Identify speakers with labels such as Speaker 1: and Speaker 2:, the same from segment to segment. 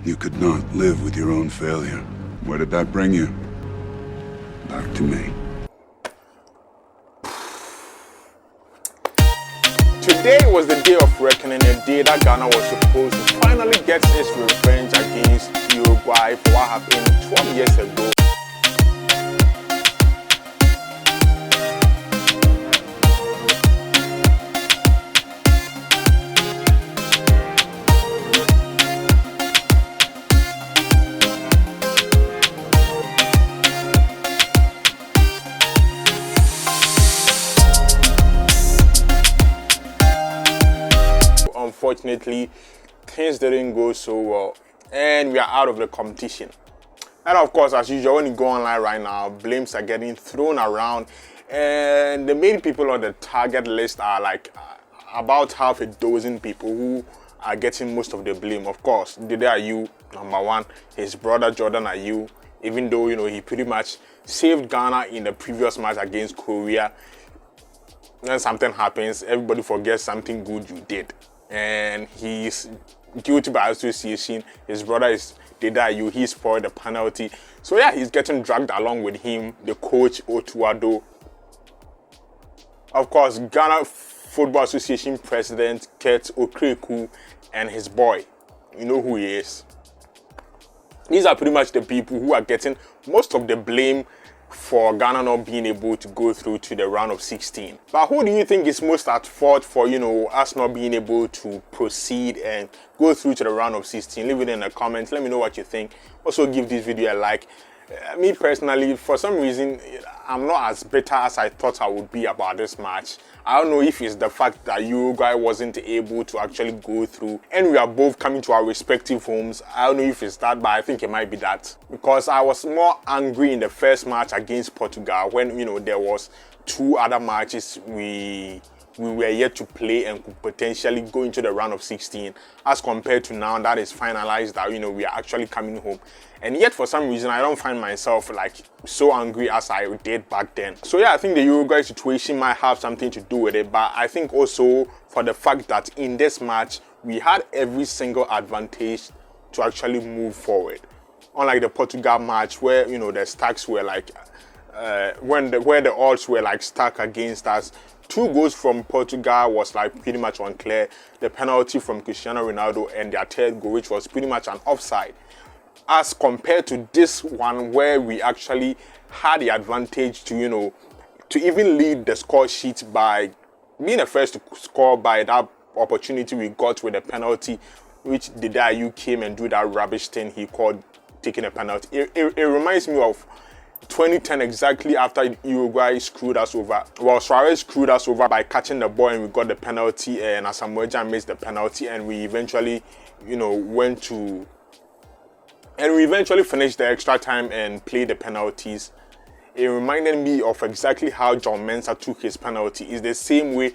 Speaker 1: You could not live with your own failure. Where did that bring you? Back to me.
Speaker 2: Today was the day of reckoning, a day that Ghana was supposed to finally get its revenge against Uruguay for what happened 12 years ago. Unfortunately, things didn't go so well, and we are out of the competition. And of course, as usual, when you go online right now, blames are getting thrown around, and the main people on the target list are like about half a dozen people who are getting most of the blame. Of course, Ayew, number one, his brother Jordan Ayew, even though he pretty much saved Ghana in the previous match against Korea. When something happens, everybody forgets something good you did. And he's guilty by association. His brother is Ayew. He spoiled the penalty. So yeah, he's getting dragged along with him, the coach Otuado. Of course, Ghana Football Association President Kurt Okreku and his boy. You know who he is. These are pretty much the people who are getting most of the blame for Ghana not being able to go through to the round of 16. But who do you think is most at fault for, us not being able to proceed and go through to the round of 16? Leave it in the comments. Let me know what you think. Also, give this video a like. Me personally, for some reason, I'm not as bitter as I thought I would be about this match. I don't know if it's the fact that Uruguay wasn't able to actually go through and we are both coming to our respective homes. I don't know if it's that, but I think it might be that. Because I was more angry in the first match against Portugal when, there was two other matches we were yet to play and could potentially go into the round of 16, as compared to now that is finalized that we are actually coming home. And yet for some reason I don't find myself like so angry as I did back then. So yeah, I think the Uruguay situation might have something to do with it, but I think also for the fact that in this match we had every single advantage to actually move forward, unlike the Portugal match where the stacks were like where the odds were like stacked against us. 2 goals from Portugal was like pretty much unclear. The penalty from Cristiano Ronaldo and their third goal, which was pretty much an offside. As compared to this one where we actually had the advantage to, to even lead the score sheet by being the first to score by that opportunity we got with the penalty, which Ayew came and do that rubbish thing he called taking a penalty. It reminds me of 2010, exactly after Uruguay screwed us over. Well, Suarez screwed us over by catching the ball and we got the penalty, and Ayew missed the penalty, and we eventually, finished the extra time and played the penalties. It reminded me of exactly how John Mensah took his penalty. It's the same way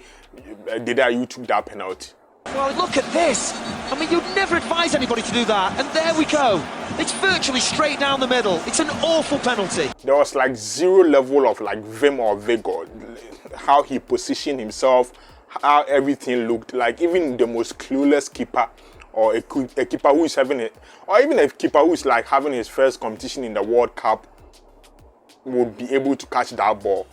Speaker 2: Ayew took that penalty.
Speaker 3: Well, look at this. I mean, you'd never advise anybody to do that. And there we go. It's virtually straight down the middle. It's an awful penalty.
Speaker 2: There was like zero level of like vim or vigor. How he positioned himself, how everything looked. Like even the most clueless keeper, or a keeper who is having it, or even a keeper who is like having his first competition in the World Cup, would be able to catch that ball.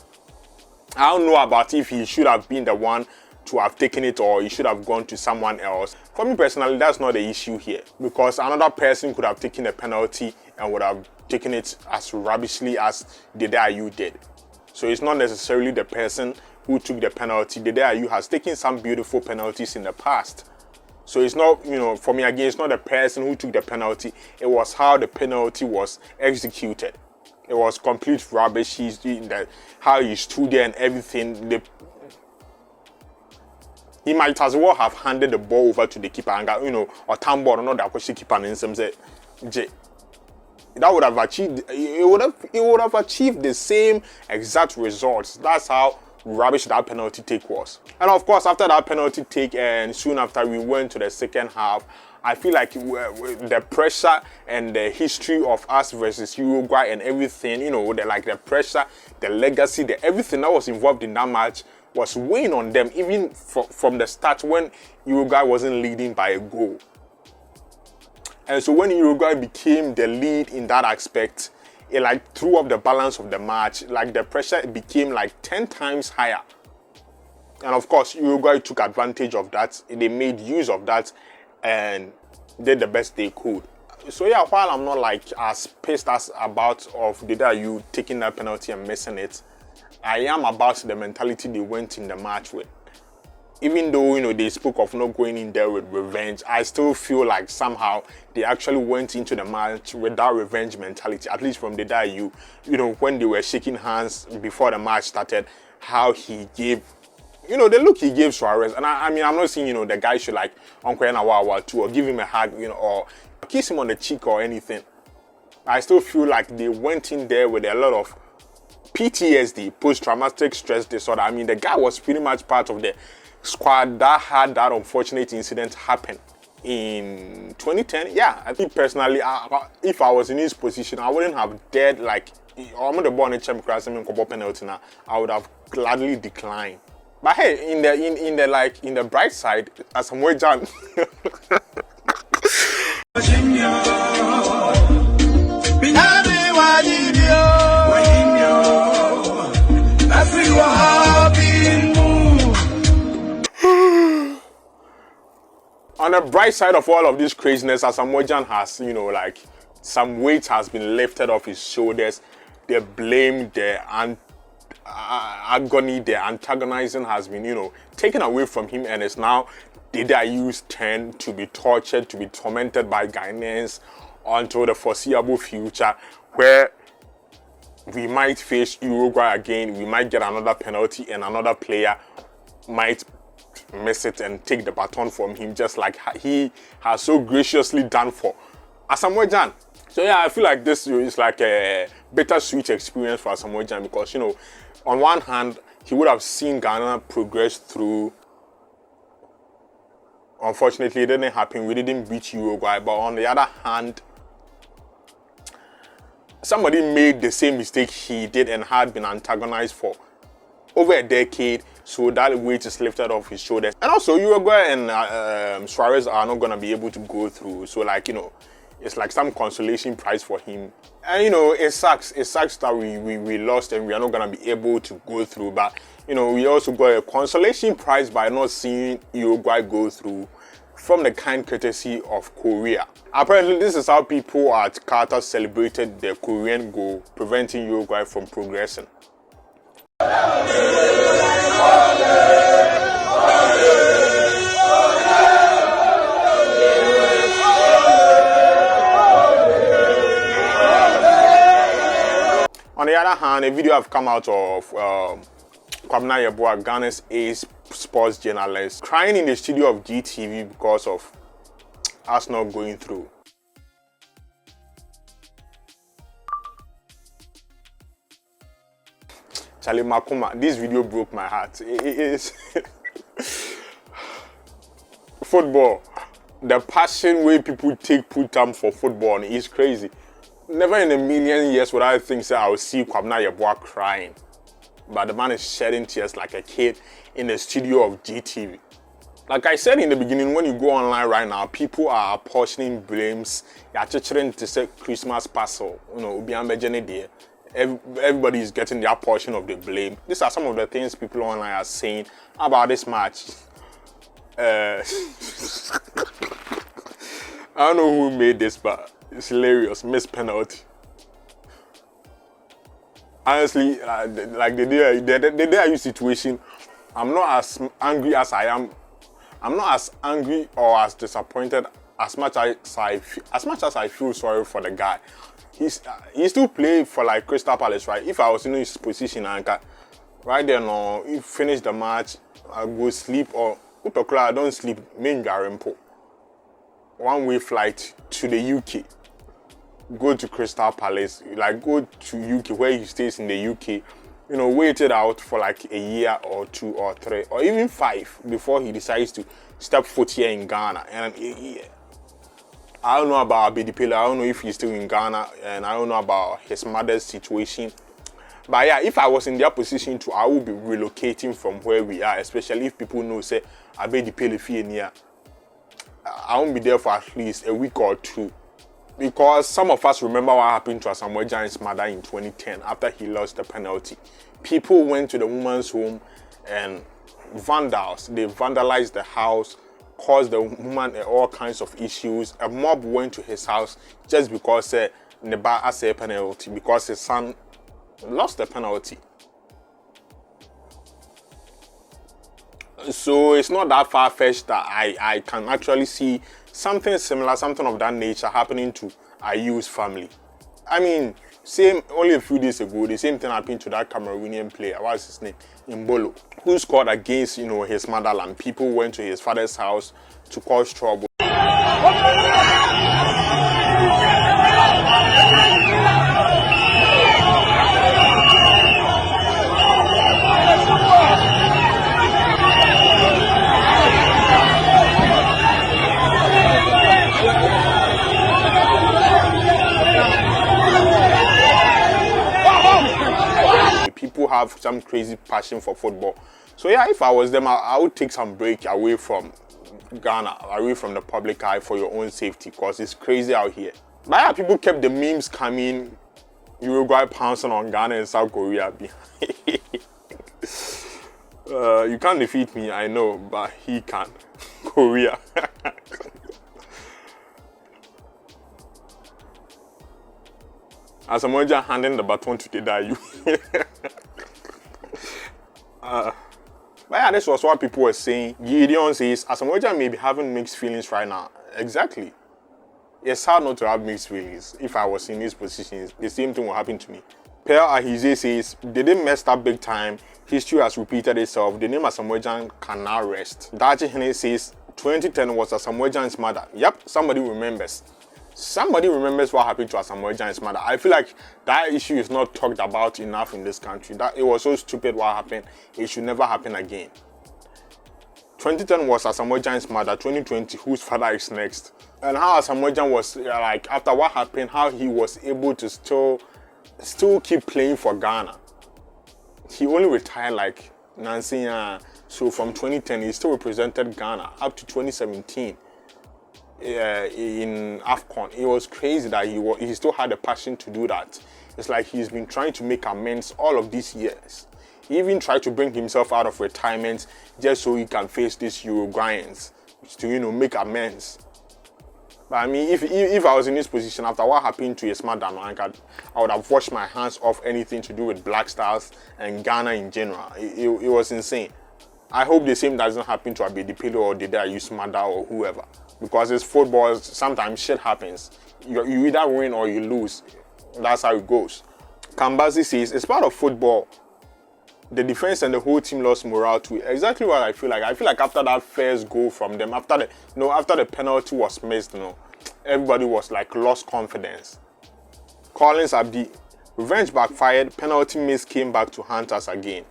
Speaker 2: I don't know about if he should have been the one to have taken it or he should have gone to someone else. For me personally, that's not the issue here, because another person could have taken a penalty and would have taken it as rubbishly as Ayew did. So it's not necessarily the person who took the penalty. Ayew has taken some beautiful penalties in the past. So it's not, for me again, it's not the person who took the penalty. It was how the penalty was executed. It was complete rubbish. How he stood there and everything. He might as well have handed the ball over to the keeper and got, or tambo or not that keeper and some say, that would have achieved. It would have achieved the same exact results. That's how rubbish that penalty take was. And of course, after that penalty take, and soon after we went to the second half, I feel like the pressure and the history of us versus Uruguay and everything, the pressure, the legacy, everything that was involved in that match was weighing on them, even from the start when Uruguay wasn't leading by a goal. And so when Uruguay became the lead in that aspect, it like threw up the balance of the match. Like the pressure became like 10 times higher. And of course, Uruguay took advantage of that. They made use of that and did the best they could. So yeah, while I'm not like as pissed as about of the Ayew taking that penalty and missing it, I am about the mentality they went in the match with. Even though, you know, they spoke of not going in there with revenge, I still feel like somehow they actually went into the match with that revenge mentality, at least from the Ayew. You know, when they were shaking hands before the match started, how he gave, you know, the look he gave Suarez. And I mean, I'm not saying, you know, the guy should like Uncle Nawawa too, or give him a hug, you know, or kiss him on the cheek or anything. I still feel like they went in there with a lot of PTSD, post-traumatic stress disorder. I mean, the guy was pretty much part of the squad that had that unfortunate incident happen in 2010. Yeah, I think personally, if I was in his position, I wouldn't have dared like, I'm the born in penalty now. I would have gladly declined. But hey, in the bright side, as I'm way done. On the bright side of all of this craziness, Asamoah has, you know, like some weight has been lifted off his shoulders. The blame, the agony, the antagonizing has been, you know, taken away from him, and it's now Ayew's turn to be tortured, to be tormented by Ghanaians until the foreseeable future, where we might face Uruguay again, we might get another penalty, and another player might miss it and take the baton from him, just like he has so graciously done for Asamoah. So yeah, I feel like this is like a bittersweet experience for Asamoah, because, you know, on one hand, he would have seen Ghana progress through. Unfortunately, it didn't happen. We didn't beat Uruguay. But on the other hand, somebody made the same mistake he did and had been antagonized for over a decade. So that weight is lifted off his shoulders. And also, Uruguay and Suarez are not going to be able to go through. So, like, you know, it's like some consolation prize for him. And, you know, it sucks. It sucks that we lost and we are not going to be able to go through. But, you know, we also got a consolation prize by not seeing Uruguay go through from the kind courtesy of Korea. Apparently, this is how people at Qatar celebrated the Korean goal, preventing Uruguay from progressing. On the other hand, a video have come out of Ayew, Ghana's ace sports journalist, crying in the studio of GTV because of us not going through. Charlie Makuma, this video broke my heart. It is football. The passion way people put time for football is crazy. Never in a million years would I think that I would see Ayew crying. But the man is shedding tears like a kid in the studio of GTV. Like I said in the beginning, when you go online right now, people are apportioning blames. You're trying to say Christmas puzzle, you know, everybody is getting their portion of the blame. These are some of the things people online are saying about this match. I don't know who made this, but it's hilarious. Missed penalty. Honestly, like the Ayew situation, I'm not as angry as I am. I'm not as angry or as disappointed as much as I feel sorry for the guy. He still played for like Crystal Palace, right? If I was in his position, right there, no, he finished the match, I go sleep, or I don't sleep. Main Garimpo, one-way flight to the UK. Go to Crystal Palace, like go to UK where he stays in the UK, you know, waited out for like a year or 2 or 3 or even 5 before he decides to step foot here in Ghana. And I don't know about Abedipele, I don't know if he's still in Ghana, and I don't know about his mother's situation. But yeah, if I was in their position too, I would be relocating from where we are, especially if people know say Abedipele fi near. I won't be there for at least a week or two. Because some of us remember what happened to Asamoah Gyan's mother in 2010 after he lost the penalty. People went to the woman's home and they vandalized the house, caused the woman all kinds of issues. A mob went to his house just because Neba has a penalty, because his son lost the penalty. So it's not that far-fetched that I can actually see something similar, something of that nature happening to Ayew's family. I mean, only a few days ago, the same thing happened to that Cameroonian player, what's his name, Mbolo, who scored against, his motherland. People went to his father's house to cause trouble. People have some crazy passion for football. So yeah, if I was them, I would take some break away from Ghana, away from the public eye for your own safety, because it's crazy out here. But yeah, people kept the memes coming. Uruguay pouncing on Ghana and South Korea. You can't defeat me, I know, but he can. Korea. Asamoah Gyan handing the baton to Ayew. But yeah, this was what people were saying. Gideon says Asamoah Gyan may be having mixed feelings right now. Exactly. It's hard not to have mixed feelings. If I was in his position, the same thing will happen to me. Per Ahize says they didn't mess up big time. History has repeated itself. The name Asamoah Gyan can now rest. Dachi Hene says 2010 was Asamoah Gyan's mother. Yep, somebody remembers. Somebody remembers what happened to Asamoah Gyan's mother. I feel like that issue is not talked about enough in this country. That it was so stupid what happened. It should never happen again. 2010 was Asamoah Gyan's mother. 2020, whose father is next? And how Asamoah Gyan was like, after what happened, how he was able to still keep playing for Ghana. He only retired like Nancy. So from 2010, he still represented Ghana up to 2017. In AFCON. It was crazy that he still had the passion to do that. It's like he's been trying to make amends all of these years. He even tried to bring himself out of retirement just so he can face these Uruguayans to make amends. But I mean, if I was in this position after what happened to his mother, I would have washed my hands off anything to do with Black Stars and Ghana in general. It was insane. I hope the same doesn't happen to Abedi Pele or Dede Ayew's mother or whoever. Because it's football, sometimes shit happens. You either win or you lose. That's how it goes. Kambazi says, it's part of football. The defense and the whole team lost morale too. Exactly what I feel like. I feel like after that first goal from them, after the penalty was missed, everybody was like lost confidence. Collins Abdi, revenge backfired, penalty miss came back to haunt us again.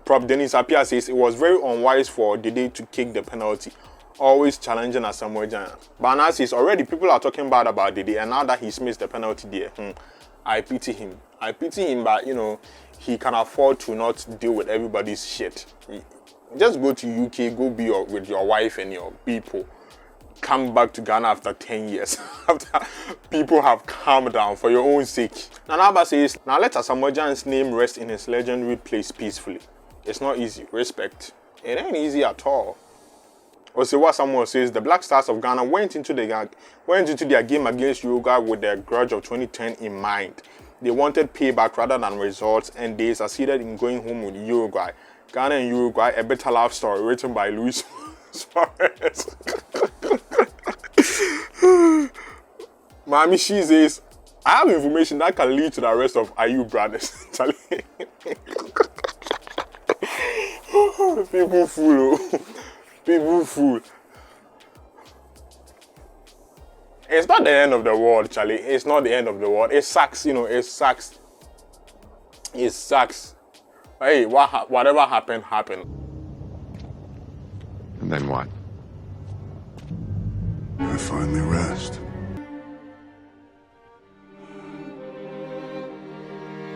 Speaker 2: Prop Dennis Apia says, it was very unwise for Dede to kick the penalty. Always challenging Asamoah Gyan. Bana says already people are talking bad about Dede, and now that he's missed the penalty there, I pity him. I pity him, but he can afford to not deal with everybody's shit. Just go to UK, go be with your wife and your people. Come back to Ghana after 10 years. After people have calmed down for your own sake. Nanaba says, now let Asamoah Gyan's name rest in his legendary place peacefully. It's not easy. Respect. It ain't easy at all. Osewa Samuel says the Black Stars of Ghana went into their game against Uruguay with their grudge of 2010 in mind. They wanted payback rather than results, and they succeeded in going home with Uruguay. Ghana and Uruguay, a better love story written by Luis Suarez. Mami, she says, I have information that can lead to the arrest of Ayew brothers. People fool. People fool. It's not the end of the world, Charlie. It's not the end of the world. It sucks, it sucks. It sucks. Hey, whatever happened, happened.
Speaker 4: And then what?
Speaker 1: I finally rest.